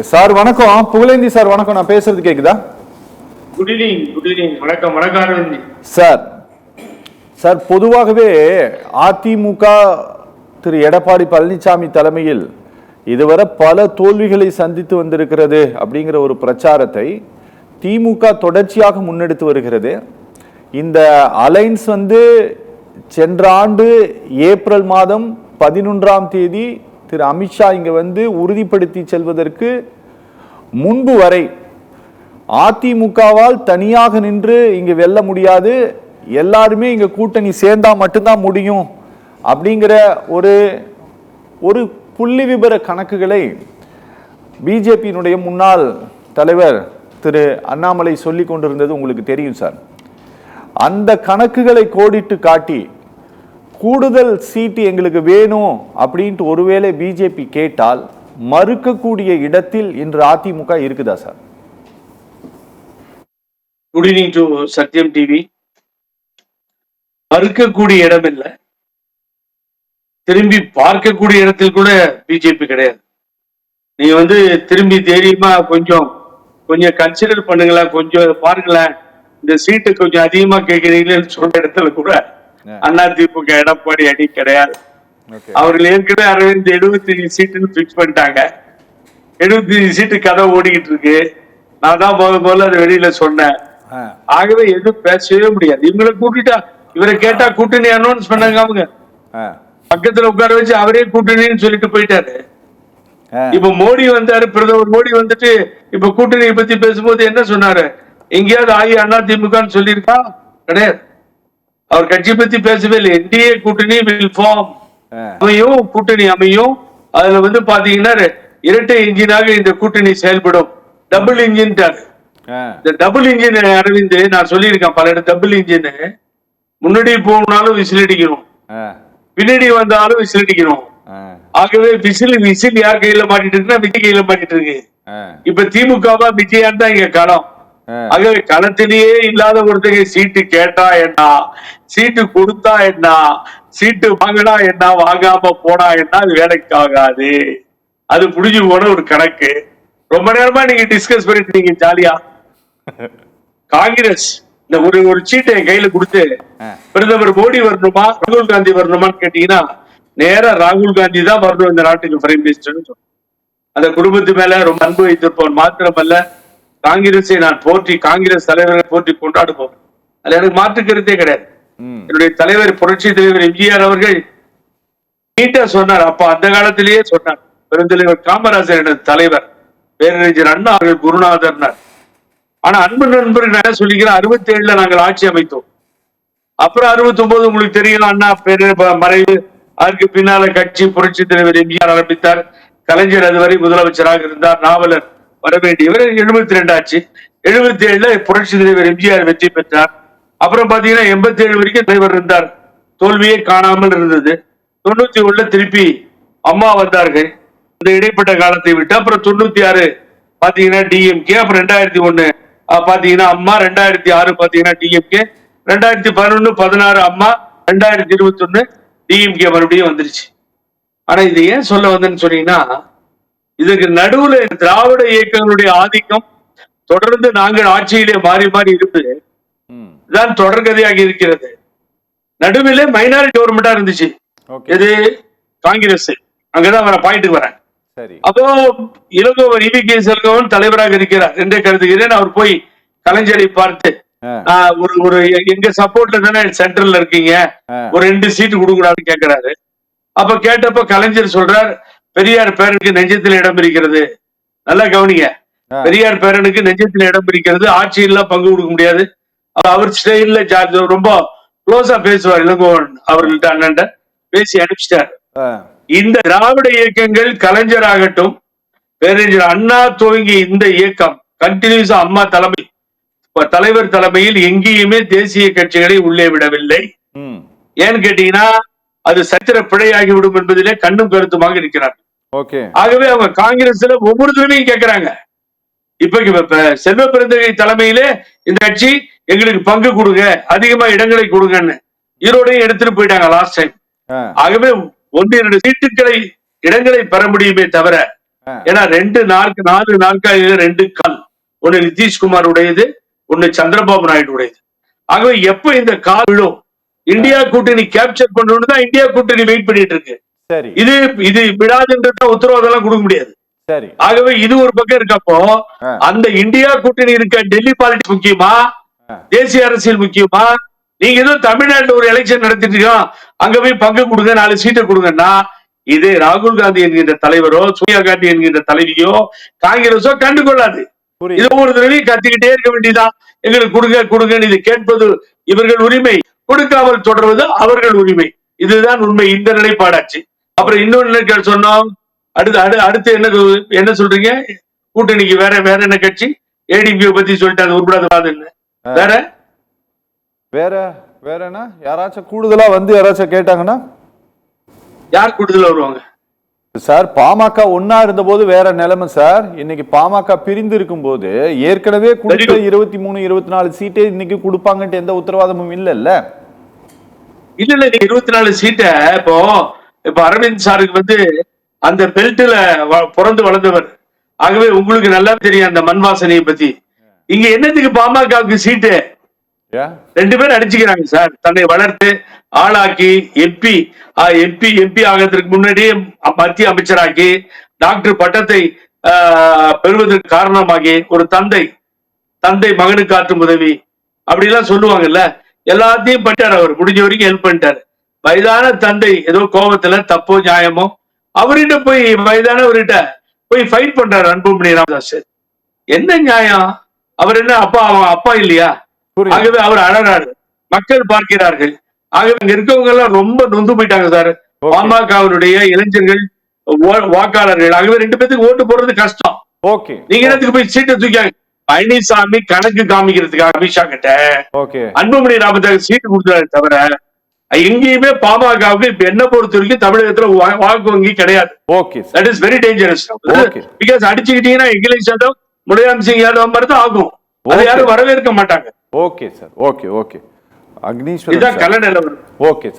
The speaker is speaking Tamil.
ஓகே சார், வணக்கம். புகழேந்தி சார் வணக்கம். நான் பேசுறது கேக்குதா? Good evening. வணக்கம் அரவிந்த் சார். சார், பொதுவாகவே அதிமுக திரு எடப்பாடி பழனிசாமி தலைமையில் இதுவரை பல தோல்விகளை சந்தித்து வந்திருக்கிறது அப்படிங்கிற ஒரு பிரச்சாரத்தை திமுக தொடர்ச்சியாக முன்னெடுத்து வருகிறது. இந்த அலைன்ஸ் சென்ற ஆண்டு ஏப்ரல் மாதம் 11ஆம் தேதி திரு அமித்ஷா இங்க உறுதிப்படுத்தி செல்வதற்கு முன்பு வரை அதிமுகவால் தனியாக நின்று இங்கு வெல்ல முடியாது, எல்லாருமே இங்க கூட்டணி சேர்ந்தா மட்டும்தான் முடியும் அப்படிங்கிற ஒரு புள்ளி விபர கணக்குகளை பிஜேபியினுடைய முன்னாள் தலைவர் திரு அண்ணாமலை சொல்லி கொண்டிருந்தது உங்களுக்கு தெரியும் சார். அந்த கணக்குகளை கோடிட்டு காட்டி கூடுதல் சீட்டு எங்களுக்கு வேணும் அப்படின்ட்டு ஒருவேளை பிஜேபி கேட்டால் மறுக்கக்கூடிய இடத்தில் இன்று அதிமுக இருக்குதா sir? Good evening to Sathyam TV. மறுக்கக்கூடிய இடம் இல்லை, திரும்பி பார்க்கக்கூடிய இடத்தில் கூட பிஜேபி கிடையாது. நீங்க திரும்பி தைரியமா கொஞ்சம் கன்சிடர் பண்ணுங்களேன், கொஞ்சம் பாருங்களேன், இந்த சீட்டு கொஞ்சம் அதிகமா கேட்கிறீங்களேன்னு சொல்ற இடத்துல கூட அதிமுக எடப்பாடி அணி கிடையாது. அவர்கள் ஏற்கனவே அரவிந்த் 75 சீட்டுன்னு பிக்ஸ் பண்ணிட்டாங்க. 75 சீட்டு கதை ஓடிக்கிட்டு இருக்கு. நான் தான் முதல்ல அதை வெளியில சொன்னேன். ஆகவே எதுவும் பேசவே முடியாது. இவங்களை கூட்டிட்டா, இவரை கேட்டா கூட்டணி அனௌன்ஸ் பண்ணாங்க. அவங்க பக்கத்துல உட்கார வச்சு அவரே கூட்டணின்னு சொல்லிட்டு போயிட்டாரு. இப்ப மோடி வந்தாரு, பிரதமர் மோடி இப்ப கூட்டணியை பத்தி பேசும்போது என்ன சொன்னாரு? எங்கேயாவது ஆகி அதிமுகன்னு சொல்லியிருக்கா? கிடையாது. அவர் கட்சி பத்தி பேசவே இல்லை. என்டிஏ கூட்டணி வில் ஃபார்ம் அமையும், கூட்டணி அமையும். அதுல பாத்தீங்கன்னா இரட்டை இன்ஜினாக இந்த கூட்டணி செயல்படும். Double engine. இந்த டபுள் இன்ஜின் அரவிந்த் நான் சொல்லியிருக்கேன் பல இடம். டபுள் இன்ஜின் முன்னாடி போனாலும் விசில் அடிக்கணும், பின்னாடி வந்தாலும் விசில் அடிக்கணும். ஆகவே விசில் யார் கையில மாட்டிட்டு இருக்குன்னா விஜய் கையில மாட்டிட்டு இருக்கு. இப்ப திமுகவா விஜயான் தான் இங்க களம். ஆகவே களத்திலேயே இல்லாத ஒருத்தங்க சீட்டு கேட்டா என்ன, சீட்டு கொடுத்தா என்ன, சீட்டு வாங்கினா என்ன, வாங்காம போனா என்ன, அது வேலைக்கு ஆகாது. அது புடிஞ்சு போன ஒரு கணக்கு. ரொம்ப நேரமா நீங்க டிஸ்கஸ் பண்ணிட்டு நீங்க ஜாலியா காங்கிரஸ் இந்த ஒரு சீட்டை என் கையில கொடுத்து பிரதமர் மோடி வரணுமா ராகுல் காந்தி வரணுமான்னு கேட்டீங்கன்னா நேரா ராகுல் காந்தி தான் வரணும் இந்த நாட்டுக்கு பிரைம் மினிஸ்டர்னு சொல்றேன். அந்த குடும்பத்து மேல ரொம்ப அன்பு வைத்திருப்பவன் மாத்திரமல்ல, காங்கிரஸை நான் போற்றி, காங்கிரஸ் தலைவரை போற்றி கொண்டாடுவோம். அதுல எனக்கு மாற்று கருத்தே கிடையாது. என்னுடைய தலைவர் புரட்சி தலைவர் எம்ஜிஆர் அவர்கள் நீட்டா சொன்னார். அப்ப அந்த காலத்திலேயே சொன்னார். பெருந்தலைவர் காமராஜர் எனது தலைவர், பேரறிஞர் அண்ணா அவர்கள் குருநாதர். ஆனா அன்பு நண்பர்கள் என்ன சொல்லிக்கிறேன், 67 நாங்கள் ஆட்சி அமைத்தோம். அப்புறம் 69 உங்களுக்கு தெரியும், அண்ணா பேரு மறைவு. அதுக்கு பின்னால கட்சி புரட்சி தலைவர் எம்ஜிஆர் ஆரம்பித்தார். கலைஞர் அதுவரை முதலமைச்சராக இருந்தார். நாவலர் வர வேண்டியவர். 72 ஆச்சு. 77 புரட்சி தலைவர் எம்ஜிஆர் வெற்றி பெற்றார். அப்புறம் பாத்தீங்கன்னா 87 வரைக்கும் தலைவர் இருந்தார், தோல்வியே காணாமல் இருந்தது. 91 திருப்பி அம்மா வந்தார்கள். இந்த இடைப்பட்ட காலத்தை விட்டு அப்புறம் 96 பாத்தீங்கன்னா டிஎம்கே, அப்புறம் 2001 பாத்தீங்கன்னா அம்மா, 2006 பாத்தீங்கன்னா டிஎம்கே, 2011 16 அம்மா, 2021 டிஎம்கே மறுபடியும் வந்துருச்சு. ஆனா இது ஏன் சொல்ல வந்தேன்னு சொன்னீங்கன்னா, இதுக்கு நடுவுல திராவிட இயக்கங்களுடைய ஆதிக்கம் தொடர்ந்து நாங்கள் ஆட்சியிலே மாறி மாறி இருப்பது தான் தொடர்கதையாக இருக்கிறது. நடுவிலே மைனாரிட்டி கவர்மெண்டா இருந்துச்சு. எது? காங்கிரஸ். அங்கதான் வர பாயிண்ட்டுக்கு வரேன். அப்போ இளங்கோவன் EVK செல்வன் தலைவராக இருக்கிறார் என்றே கருதுகிறேன். அவர் போய் கலைஞரை பார்த்து ஒரு எங்க சப்போர்ட்ல தானே சென்ட்ரல்ல இருக்கீங்க, ஒரு 2 சீட்டு கொடுக்கூடாதுன்னு கேட்கிறாரு. அப்ப கேட்டப்ப கலைஞர் சொல்றார், பெரியார் பேரனுக்கு நெஞ்சத்தில் இடம் இருக்கிறது. நல்லா கவனிங்க, பெரியார் பேரனுக்கு நெஞ்சத்தில் இடம் இருக்கிறது, ஆட்சியெல்லாம் பங்கு கொடுக்க முடியாது. அவர் ஸ்டைல்ல ரொம்ப க்ளோஸா பேசுவார் இளங்கோவன் அவர்கள்ட்ட, அண்ணன் பேசி அனுப்பிச்சிட்டார். இந்த திராவிட இயக்கங்கள் கலைஞர் ஆகட்டும், பேரறிஞர் அண்ணா துவங்கி இந்த இயக்கம் கண்டினியூஸா அம்மா தலைவர் தலைமையில் எங்கேயுமே தேசிய கட்சிகளை உள்ளே விடவில்லை. ஏன்னு கேட்டீங்கன்னா அது சத்திர பிழையாகிவிடும் என்பதிலே கண்ணும் கருத்துமாக இருக்கிறார். ஆகவே அவங்க காங்கிரஸ்ல ஒவ்வொரு தடவையும் கேட்கிறாங்க. இப்ப செல்வ பெருந்தகை தலைமையிலே இந்த கட்சி எங்களுக்கு பங்கு கொடுங்க, அதிகமா இடங்களை கொடுங்கன்னு ஈரோடையும் எடுத்துட்டு போயிட்டாங்க லாஸ்ட் டைம். ஆகவே 1-2 சீட்டுகளை இடங்களை பெற முடியுமே தவிர ஏன்னா 4 நாற்காலியில 2 கால், ஒன்னு நிதிஷ்குமார் உடையது, ஒன்னு சந்திரபாபு நாயுடு உடையது. ஆகவே எப்ப இந்த கால் விழும், இந்தியா கூட்டணி கேப்சர் பண்ணணும்னு தான் இந்தியா கூட்டணி வெயிட் பண்ணிட்டு இருக்கு. சரி, இது விடாதுன்றத உத்தரவாதம் கொடுக்க முடியாது. சரி. ஆகவே இது ஒரு பக்கம் இருக்கப்போ, அந்த இந்தியா கூட்டணி இருக்க டெல்லி பாலிடிக்ஸ் முக்கியமா, தேசிய அரசியல் முக்கியமா? நீங்க ஏதோ தமிழ்நாட்டுல ஒரு எலெக்ஷன் நடத்திட்டு இருக்கோம், அங்க போய் பங்கு கொடுங்க, 4 சீட்டை கொடுங்கன்னா, இதே ராகுல் காந்தி என்கின்ற தலைவரோ, சோனியா காந்தி என்கின்ற தலைவியோ, காங்கிரஸோ கண்டுகொள்ளாது. இது ஒவ்வொரு தடவையும் கத்திக்கிட்டே இருக்க வேண்டியதான். எங்களுக்கு கொடுங்க கொடுங்கன்னு இது கேட்பது இவர்கள் உரிமை, கொடுக்காமல் தொடர்வது அவர்கள் உரிமை. இதுதான் உண்மை. இந்த நிலைப்பாடாச்சு. அப்புறம் இன்னொன்னு சொன்னோம். அடுத்து என்ன சொல்றீங்க? கூட்டணிக்கு வேற என்ன கட்சி? ஏடிபி பத்தி சொல்லிட்டு அது உருப்படாதுன்னு வேற வேற வேற என்ன? யாராச்சும் கூடுதலா வந்து யாராச்சும் கேட்டாங்கன்னா யார் கூடுதலா வருவாங்க சார்? பாமக ஒன்னா இருந்த போது வேற நிலைமை சார். இன்னைக்கு பாமக பிரிந்து இருக்கும் போது ஏற்கனவே கொடுத்த 23, 24 சீட்டே இன்னைக்கு கொடுப்பாங்கன்ட்டு எந்த உத்தரவாதமும் இல்ல. 24 சீட்டை இப்ப அரவிந்த் சாருக்கு வந்து அந்த பெல்ட்ல பிறந்து வளர்ந்தவர். ஆகவே உங்களுக்கு நல்லா தெரியும் அந்த மண் வாசனையை பத்தி. இங்க என்னத்துக்கு பாமகவுக்கு சீட்டு? 2 பேர் அடிச்சுக்கிறாங்க சார். தன்னை வளர்த்து ஆளாக்கி எம்பி ஆகிறதுக்கு முன்னாடியே மத்திய அமைச்சராக்கி டாக்டர் பட்டத்தை பெறுவதற்கு காரணமாகி ஒரு தந்தை மகனுக்கு ஆற்றும் உதவி அப்படிலாம் சொல்லுவாங்கல்ல, எல்லாத்தையும் பண்ணிட்டார். அவர் முடிஞ்ச வரைக்கும் ஹெல்ப் பண்ணிட்டாரு. வயதான தந்தை ஏதோ கோபத்துல தப்போ நியாயமோ அவர்கிட்ட போய் வயதானவர்கிட்ட போய் ஃபைட் பண்றாரு அன்புமணி ராமதாஸ். என்ன நியாயம்? அவர் என்ன அப்பா இல்லையா? ஆகவே அவர் அழறாரு, மக்கள் பார்க்கிறார்கள். ஆகவே இங்க இருக்கவங்க எல்லாம் ரொம்ப நொந்து போயிட்டாங்க சார். பாமகவினுடைய இளைஞர்கள் வாக்காளர்கள். ஆகவே 2 பேத்துக்கு ஓட்டு போடுறது கஷ்டம். நீங்க என்னத்துக்கு போய் சீட்டை தூக்காங்க? பழனிசாமி கணக்கு காமிக்கிறதுக்காக அமித்ஷா கிட்ட அன்புமணி ராமதாஸ் சீட்டு கொடுத்தாரு தவிர எங்கேயுமே பாமகவுக்கு இப்ப என்ன பொறுத்த வரைக்கும் தமிழகத்துல வாக்கு வங்கி கிடையாது. That is very dangerous. Because அடிச்சுக்கிட்டீங்கன்னா அகிலேஷ் யாதவ், முலாயம் சிங் யாதவ் மாதிரி தான் ஆகும். அதை யாரும் வரவேற்க மாட்டாங்க. Okay sir. ஓகே. அக்னீஸ்வரன் இதான் கல நிலவரம். Okay sir.